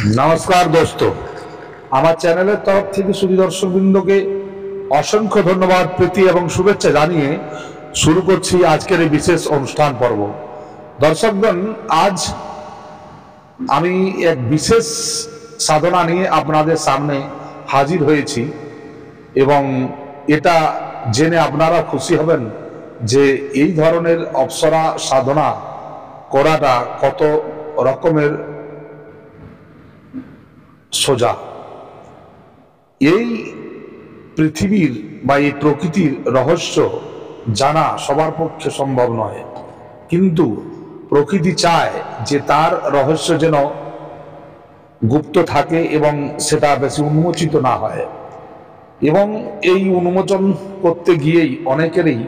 नमस्कार दोस्तों, আমার চ্যানেলের তরফ থেকে সুধী দর্শকবৃন্দকে অসংখ্য ধন্যবাদ, প্রীতি এবং শুভেচ্ছা জানিয়ে শুরু করছি আজকের এই বিশেষ অনুষ্ঠান পর্ব। দর্শকগণ, আজ আমি এক বিশেষ সাধনা নিয়ে আপনাদের সামনে হাজির হয়েছি এবং এটা জেনে আপনারা খুশি হবেন যে এই ধরনের অপ্সরা সাধনা করাটা কত রকমের সোজা। এই পৃথিবীর বা এই প্রকৃতির রহস্য জানা সবার পক্ষে সম্ভব নয়, কিন্তু প্রকৃতি চায় যে তার রহস্য যেন গুপ্ত থাকে এবং সেটা বেশি উন্মোচিত না হয়। এবং এই উন্মোচন করতে গিয়েই অনেকেরই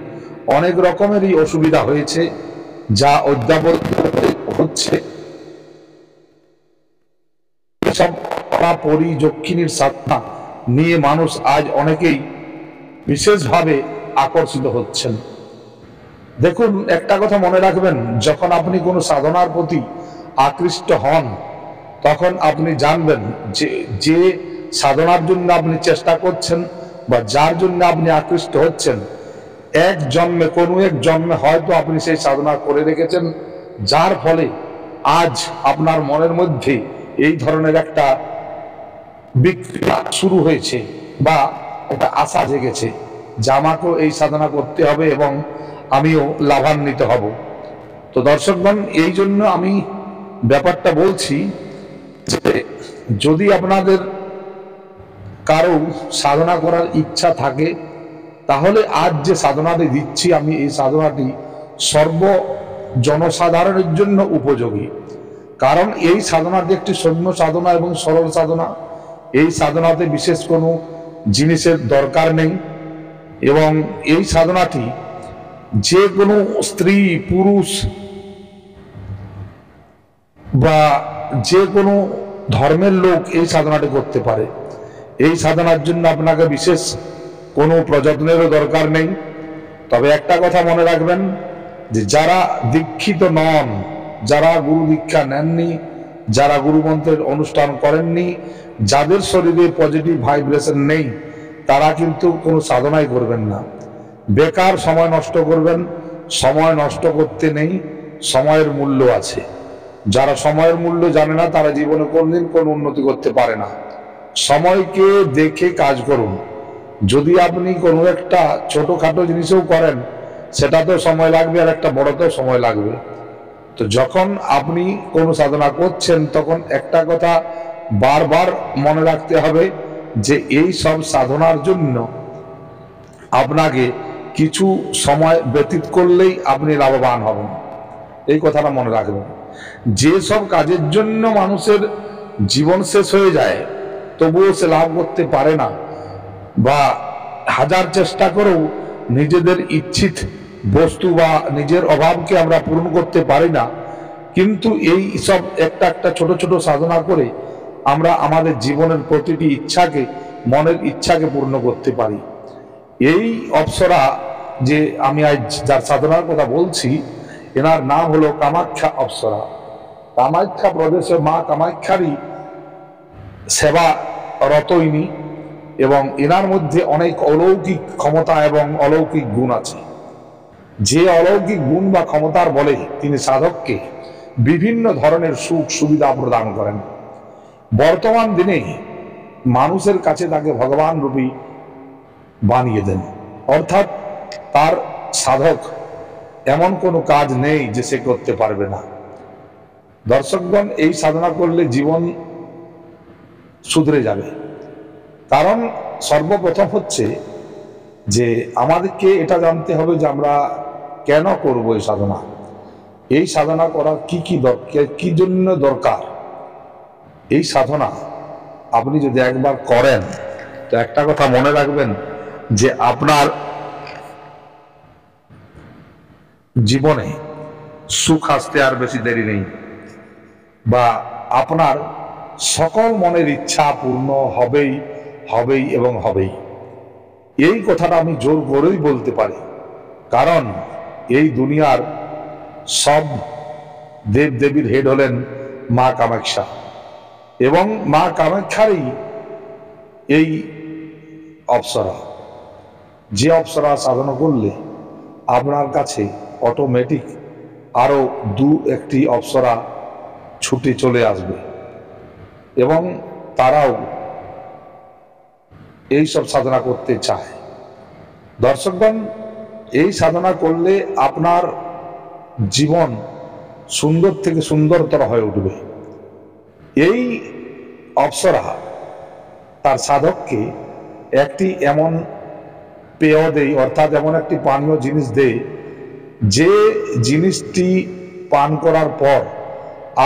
অনেক রকমেরই অসুবিধা হয়েছে, যা অদ্যাবধি হচ্ছে। সব পরিযক্ষিণীর সাধনা নিয়ে মানুষ আজ অনেকেই বিশেষভাবে আকর্ষিত হচ্ছেন। দেখুন, একটা কথা মনে রাখবেন, যখন আপনি কোনো সাধনার প্রতি আকৃষ্ট হন তখন আপনি জানবেন যে যে সাধনার জন্য আপনি চেষ্টা করছেন বা যার জন্য আপনি আকৃষ্ট হচ্ছেন, এক জন্মে কোনো এক জন্মে হয়তো আপনি সেই সাধনা করে রেখেছেন, যার ফলে আজ আপনার মনের মধ্যে এই ধরনের একটা বিক্রিয়া শুরু হয়েছে বা একটা আশা জেগেছে যে আমাকেও এই সাধনা করতে হবে এবং আমিও লাভান্বিত হব। তো দর্শকগণ, এই জন্য আমি ব্যাপারটা বলছি যে যদি আপনাদের কারো সাধনা করার ইচ্ছা থাকে, তাহলে আজ যে সাধনাটি দিচ্ছি আমি, এই সাধনাটি সর্ব জনসাধারণের জন্য উপযোগী। কারণ এই সাধনাটি একটি সৌম্য সাধনা এবং সরল সাধনা। এই সাধনাতে বিশেষ কোনো জিনিসের দরকার নেই এবং এই সাধনাটি যে কোনো স্ত্রী, পুরুষ বা যে কোনো ধর্মের লোক এই সাধনাটি করতে পারে। এই সাধনার জন্য আপনাকে বিশেষ কোনো প্রযত্নেরও দরকার নেই। তবে একটা কথা মনে রাখবেন যে যারা দীক্ষিত নন, যারা গুরু দীক্ষা নেননি, যারা গুরুমন্ত্রের অনুষ্ঠান করেননি, যাদের শরীরে পজিটিভ ভাইব্রেশন নেই, তারা কিন্তু কোনো সাধনাই করবেন না। বেকার সময় নষ্ট করবেন। সময় নষ্ট করতে নেই, সময়ের মূল্য আছে। যারা সময়ের মূল্য জানে না তারা জীবনে কোনদিন কোনো উন্নতি করতে পারে না। সময়কে দেখে কাজ করুন। যদি আপনি কোনো একটা ছোটখাটো জিনিসও করেন, সেটাতেও সময় লাগবে আর একটা বড়তেও সময় লাগবে। তো যখন আপনি কোনো সাধনা করছেন তখন একটা কথা বারবার মনে রাখতে হবে যে এই সব সাধনার জন্য আপনাকে কিছু সময় ব্যতীত করলেই আপনি লাভবান হবেন। এই কথাটা মনে রাখবেন। যে সব কাজের জন্য মানুষের জীবন শেষ হয়ে যায় তবুও সে লাভ করতে পারে না, বা হাজার চেষ্টা করেও নিজেদের ইচ্ছিত বস্তু বা নিজের অভাবকে আমরা পূরণ করতে পারি না, কিন্তু এই সব একটা একটা ছোট ছোট সাধনা করে আমরা আমাদের জীবনের প্রতিটি ইচ্ছাকে, মনের ইচ্ছাকে পূর্ণ করতে পারি। এই অপ্সরা যে আমি আজ যার সাধনার কথা বলছি, এনার নাম হলো কামাখ্যা অপ্সরা। কামাখ্যা প্রদেশে মা কামাখ্যারই সেবা রতইনি এবং এনার মধ্যে অনেক অলৌকিক ক্ষমতা এবং অলৌকিক গুণ আছে। যে অলৌকিক গুণ বা ক্ষমতার বলে তিনি সাধককে বিভিন্ন ধরনের সুখ সুবিধা প্রদান করেন। বর্তমান দিনে মানুষের কাছে তাকে ভগবান রূপী বানিয়ে দেন, অর্থাৎ তার সাধক এমন কোনো কাজ নেই যে সে করতে পারবে না। দর্শকগণ, এই সাধনা করলে জীবন শুধরে যাবে। কারণ সর্বপ্রথম হচ্ছে যে আমাদেরকে এটা জানতে হবে যে আমরা কেন করব এই সাধনা। এই সাধনা করার কি কি দরকার, কি জন্য দরকার। এই সাধনা আপনি যদি একবার করেন তো একটা কথা মনে রাখবেন যে আপনার জীবনে সুখ আসতে আর বেশি দেরি নেই, বা আপনার সকল মনের ইচ্ছা পূর্ণ হবেই হবেই এবং হবেই। এই কথাটা আমি জোর করেই বলতে পারি, কারণ এই দুনিয়ার সব দেব দেবীর হেড হলেন মা কামাখ্যা। এবং মা কামাখ্যারই এই অপ্সরা, যে অপ্সরা সাধনা করলে আপনার কাছে অটোমেটিক আরও একটি অপ্সরা ছুটে চলে আসবে এবং তারাও এই সব সাধনা করতে চায়। দর্শকগণ, এই সাধনা করলে আপনার জীবন সুন্দর থেকে সুন্দরতর হয়ে উঠবে। এই অপ্সরা তার সাধককে একটি এমন পেয় দেয়, অর্থাৎ এমন একটি পানীয় জিনিস দেয়, যে জিনিসটি পান করার পর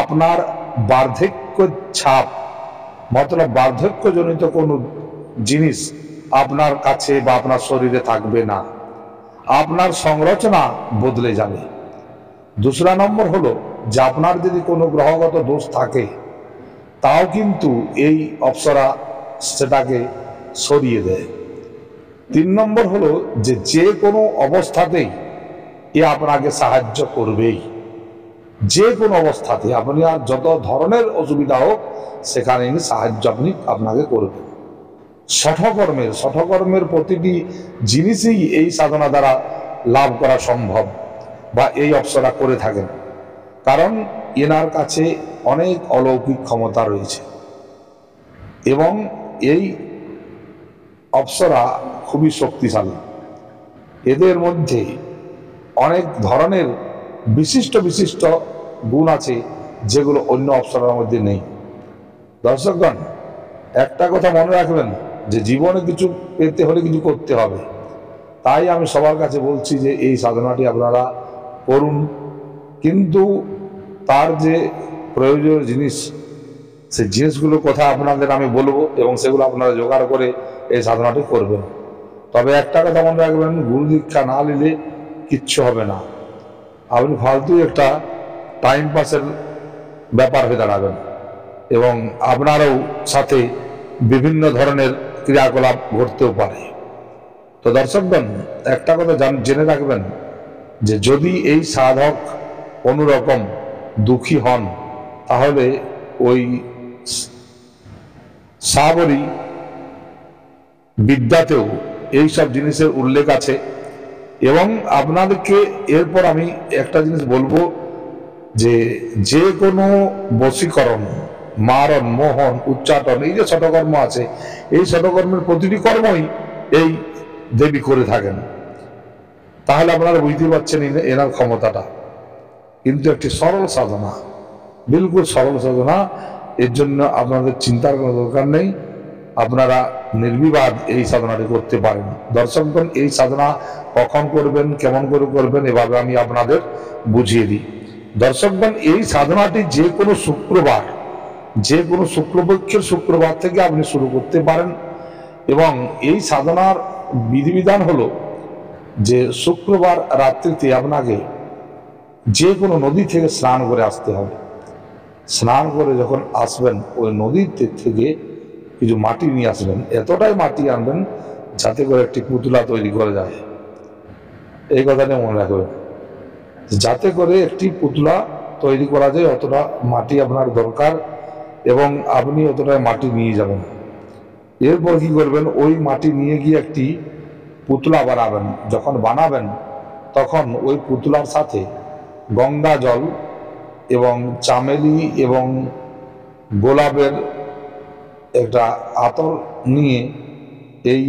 আপনার বার্ধক্য ছাপ, মতলব বার্ধক্যজনিত কোনো জিনিস আপনার কাছে বা আপনার শরীরে থাকবে না, আপনার সংরচনা বদলে যাবে। দুসরা নম্বর হলো যে আপনার যদি কোনো গ্রহগত দোষ থাকে তাও কিন্তু এই অপ্সরা সেটাকে সরিয়ে দেয়। 3 নম্বর হলো যে কোনো অবস্থাতেই এ আপনাকে সাহায্য করবেই, যে কোনো অবস্থাতে আপনি আর যত ধরনের অসুবিধা হোক সেখানে সাহায্য আপনাকে করবেন। শঠকর্মের প্রতিটি জিনিসই এই সাধনা দ্বারা লাভ করা সম্ভব, বা এই অপ্সরা করে থাকেন, কারণ এনার কাছে অনেক অলৌকিক ক্ষমতা রয়েছে এবং এই অপ্সরা খুবই শক্তিশালী। এদের মধ্যে অনেক ধরনের বিশিষ্ট বিশিষ্ট গুণ আছে যেগুলো অন্য অপ্সরার মধ্যে নেই। দর্শকগণ, একটা কথা মনে রাখবেন যে জীবনে কিছু পেতে হলে কিছু করতে হবে। তাই আমি সবার কাছে বলছি যে এই সাধনাটি আপনারা করুন, কিন্তু তার যে প্রয়োজনীয় জিনিস, সেই জিনিসগুলোর কথা আপনাদের আমি বলবো এবং সেগুলো আপনারা জোগাড় করে এই সাধনাটি করবেন। তবে একটা কথা মনে রাখবেন, গুরু দীক্ষা না নিলে কিচ্ছু হবে না। আপনি ফালতু একটা টাইম পাসের ব্যাপার হয়ে দাঁড়াবেন এবং আপনারও সাথে বিভিন্ন ধরনের ক্রিয়াকলাপ ঘটতেও পারে। তো দর্শকগণ, একটা কথা জেনে রাখবেন যে যদি এই সাধক কোনোরকম দুঃখী হন তাহলে ওই সাবরী বিদ্যাতেও এই সব জিনিসের উল্লেখ আছে। এবং আপনাদেরকে এরপর আমি একটা জিনিস বলবো যে কোনো বশীকরণ, মারণ, মোহন, উচ্চাটন, এই যে ষটকর্ম আছে, এই ষটকর্মের প্রতিটি কর্মই এই দেবী করে থাকেন। তাহলে আপনারা বুঝতে পারছেন এনার ক্ষমতাটা। কিন্তু একটি সরল সাধনা, বিলকুল সরল সাধনা, এর জন্য আপনাদের চিন্তার কোনো দরকার নেই। আপনারা নির্বিবাদ এই সাধনাটি করতে পারেন। দর্শকগণ, এই সাধনা কখন করবেন, কেমন করে করবেন, এভাবে আমি আপনাদের বুঝিয়ে দিই। দর্শকগণ, এই সাধনাটি যে কোনো শুক্রবার, যে কোনো শুক্রপক্ষের শুক্রবার থেকে আপনি শুরু করতে পারেন। এবং এই সাধনার বিধিবিধান হলো যে শুক্রবার রাত্রিতে আপনাকে যে কোনো নদী থেকে স্নান করে আসতে হবে। স্নান করে যখন আসবেন, ওই নদীতে থেকে কিছু মাটি নিয়ে আসবেন, এতটাই মাটি আনবেন যাতে করে একটি পুতুলা তৈরি করা যায়। এই কথাটা মনে রাখবেন, যাতে করে একটি পুতুলা তৈরি করা যায় অতটা মাটি আপনার দরকার এবং আপনি অতটাই মাটি নিয়ে যাবেন। এরপর কি করবেন, ওই মাটি নিয়ে গিয়ে একটি পুতুলা বানাবেন। যখন বানাবেন তখন ওই পুতুলার সাথে গঙ্গা জল এবং চামেলি এবং গোলাপের একটা আতর নিয়ে এই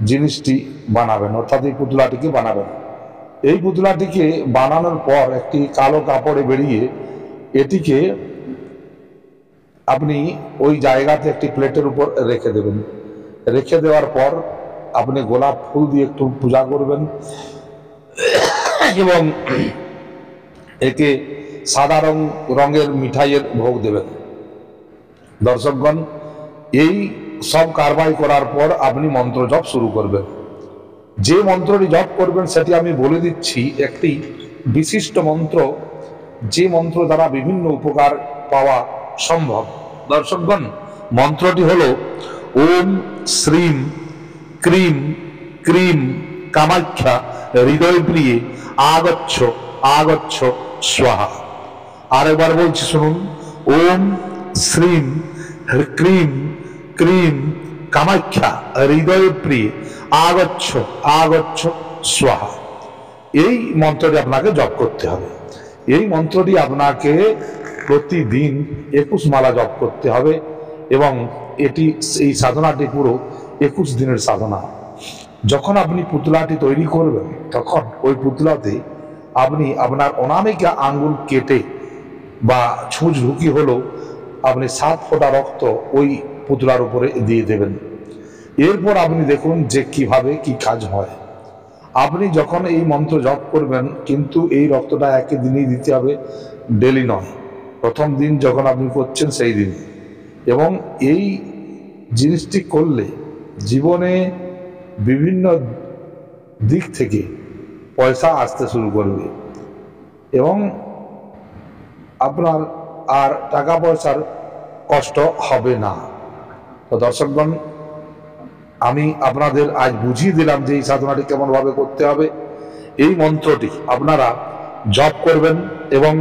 জিনিসটি বানাবেন, অর্থাৎ এই পুতুলাটিকে বানাবেন। এই পুতুলাটিকে বানানোর পর একটি কালো কাপড়ে বেরিয়ে এটিকে আপনি ওই জায়গাতে একটি প্লেটের উপর রেখে দেবেন। রেখে দেওয়ার পর আপনি গোলাপ ফুল দিয়ে একটু পূজা করবেন এবং একে সাদা রঙের মিঠাইয়ের ভোগ দেবেন। দর্শকগণ, এই সব কারবাই করার পর আপনি মন্ত্র জপ শুরু করবেন। যে মন্ত্রটি জপ করবেন সেটি আমি বলে দিচ্ছি, একটি বিশিষ্ট মন্ত্র, যে মন্ত্র দ্বারা বিভিন্ন উপকার পাওয়া সম্ভব। দর্শকগণ, মন্ত্রটি হলো ওম শ্রীম ক্রিম ক্রিম কামাখ্যা হৃদয় প্রিয়ে আগচ্ছ আগচ্ছ স্বাহা। আরেকবার বলছি শুনুন, ওম শ্রীম ক্রিম ক্রিম কামাখ্যা হৃদয় প্রিয় আগচ্ছ আগচ্ছ স্বাহা। এই মন্ত্রটি আপনাকে জপ করতে হবে। এই মন্ত্রটি আপনাকে প্রতিদিন 21 মালা জপ করতে হবে এবং এই সাধনাটি পুরো 21 দিনের সাধনা। যখন আপনি পুতলাটি তৈরি করবেন তখন ওই পুতলাতে আপনি আপনার অনামিকা আঙ্গুল কেটে বা ছুঁচ ঢুকি হলেও আপনি 7 ফোঁটা রক্ত ওই পুতলার উপরে দিয়ে দেবেন। এরপর আপনি দেখুন যে কিভাবে কি কাজ হয়। আপনি যখন এই মন্ত্র জপ করবেন, কিন্তু এই রক্তটা একই দিনেই দিতে হবে, ডেলি নয়। প্রথম দিন যখন আপনি করছেন সেই দিন। এবং এই জিনিসটি করলে জীবনে বিভিন্ন দিক থেকে পয়সা আসতে শুরু করবে এবং আপনার আর টাকা পয়সার কষ্ট হবে না। তো দর্শকগণ, আমি আপনাদের আজ বুঝিয়ে দিলাম যে এই সাধনাটি কেমনভাবে করতে হবে। এই মন্ত্রটি আপনারা জপ করবেন এবং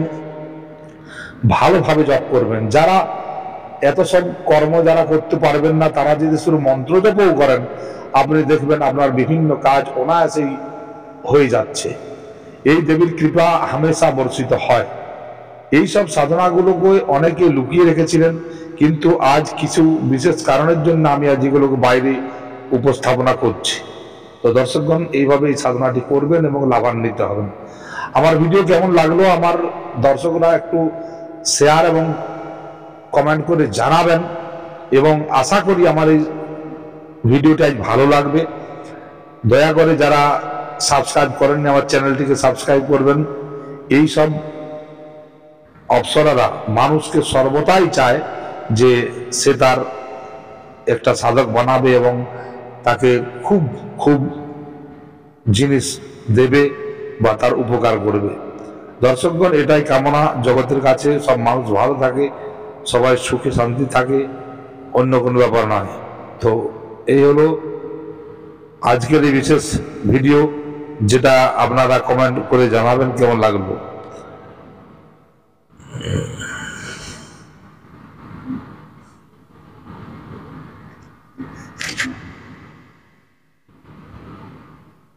ভালোভাবে জপ করবেন। যারা এত সব কর্ম যারা করতে পারবেন না, তারা যদি শুধু মন্ত্র জপও করেন, আপনি দেখবেন আপনার বিভিন্ন কাজ অনায়াসেই হয়ে যাচ্ছে। এই দেবীর কৃপা হামেশা বর্ষিত হয়। এই সব সাধনাগুলোকে অনেকে লুকিয়ে রেখেছিলেন, কিন্তু আজ কিছু বিশেষ কারণের জন্য আমি আজ এগুলোকে বাইরে উপস্থাপনা করছি। তো দর্শকগণ, এইভাবে এই সাধনাটি করবেন এবং লাভান্বিত হবেন। আমার ভিডিও কেমন লাগলো আমার দর্শকরা একটু শেয়ার এবং কমেন্ট করে জানাবেন এবং আশা করি আমার এই ভিডিওটা আজ ভালো লাগবে। দয়া করে যারা সাবস্ক্রাইব করেননি আমার চ্যানেলটিকে সাবস্ক্রাইব করবেন। এই সব অপ্সরারা মানুষকে সর্বদাই চায় যে সে তার একটা সাধক বানাবে এবং তাকে খুব খুব জিনিস দেবে বা তার উপকার করবে। দর্শকগণ, এটাই কামনা জগতের কাছে, সব মানুষ ভালো থাকে, সবাই সুখে শান্তি থাকে, অন্য কোনো ব্যাপার নয়। তো এই হলো আজকের এই বিশেষ ভিডিও, যেটা আপনারা কমেন্ট করে জানাবেন কেমন লাগলো।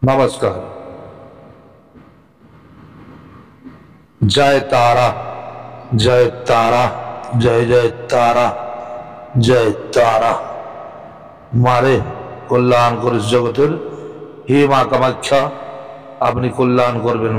नमस्कार। जय तारा जय तारा जय जय तारा जय तारा। मारे कल्याण कर जगतेर हे मा कामाख्या, अपनी कल्याण करबेन।